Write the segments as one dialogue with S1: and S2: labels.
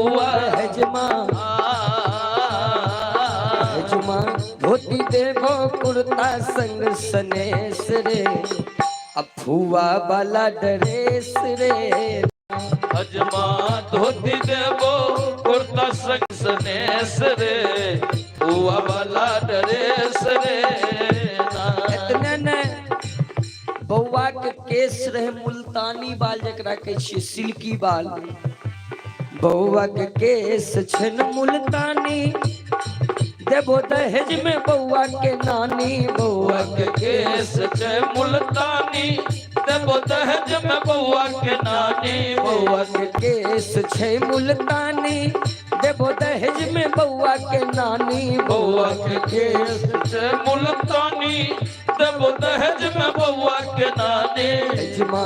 S1: हजमा हजमा धोती देवो कुर्ता संग सनेस रे अफुआ वाला ड्रेस रे
S2: हजमा धोती देवो कुर्ता संग सनेस रे अफुआ वाला ड्रेस रे
S1: इतने ने बउआ के केस रहे मुल्तानी बाल जकरा के छी सिल्की बाल बउआ के केस छन मुल्तानी देबो दहेज में बउआ के नानी
S2: बउआ के केस छे मुल्तानी देबो दहेज में बउआ के नानी
S1: बउआ के केस छे मुल्तानी देबो दहेज में बउआ के नानी
S2: बउआ के केस छे मुल्तानी देबो दहेज में बउआ के नानी
S1: हजमा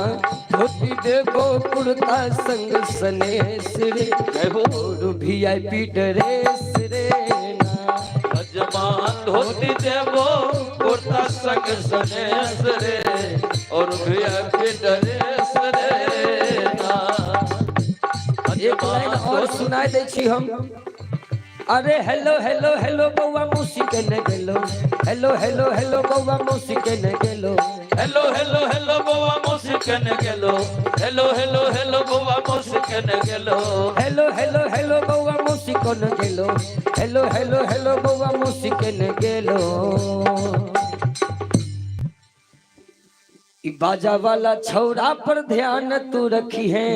S1: धोती देबो कुर्ता संग सनेस रे और वीआईपी ड्रेस रे
S2: हजमा धोती देबो कुर्ता संग सनेस रे और वीआईपी ड्रेस रे
S1: एक लाइन और सुनाई दे छी हम अरे हेलो हेलो हेलो बउआ मौसी के न गेलो हेलो हेलो हेलो बउआ मौसी के न गेलो
S2: हेलो हेलो हेलो बउआ मौसी के न गेलो हेलो हेलो हेलो बउआ मौसी के न गेलो
S1: हेलो हेलो हेलो बउआ मौसी को न गेलो हेलो हेलो हेलो बउआ मौसी के न गेलो ई बाजा वाला छौरा पर ध्यान तू रखी है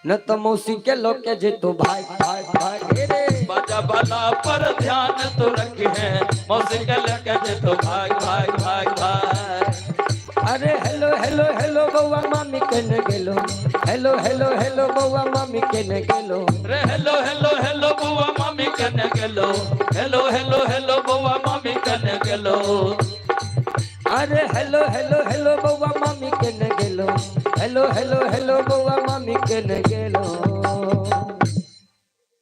S1: न तो मौसी के लोग के जे तो भाई भाई भाई रे
S2: बाजा वाला पर ध्यान तो रखी है मौसी के लेके जे तो भाग भाग भाग भाग
S1: अरे हेलो हेलो हेलो बउआ मामी के न गेलो हेलो हेलो हेलो बउआ मामी के न गेलो
S2: रे हेलो हेलो हेलो बउआ मामी के न गेलो हेलो हेलो हेलो बउआ मामी के न गेलो
S1: अरे हेलो हेलो हेलो बउआ मामी के न गेलो हेलो हेलो हेलो बउआ मामी के न गेलो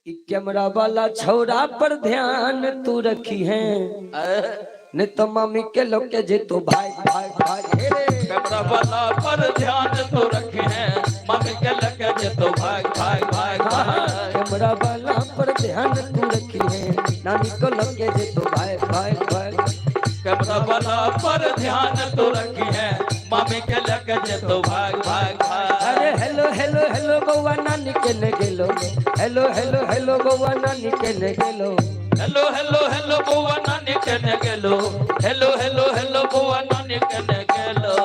S1: ई कैमरा वाला छौरा पर ध्यान तू रखी है न तो मामी के लोग के जे तो भाई भाई भाई रे
S2: कैमरा वाला पर ध्यान तो रखी है मामी के लेके जे तो भाग भाग भाग भाग
S1: कैमरा वाला पर ध्यान तू रखी है नानी को लोग के जे तो भाई भाई भाई
S2: कैमरा वाला पर ध्यान तो रखी है मामी के लेके जे तो भाग भाग भाग
S1: अरे हेलो हेलो हेलो बउआ नानी के न गेलो हेलो हेलो हेलो बउआ नानी के न गेलो
S2: हेलो हेलो हेलो बउआ नानी के न गेलो हेलो हेलो हेलो बउआ नानी के न गेलो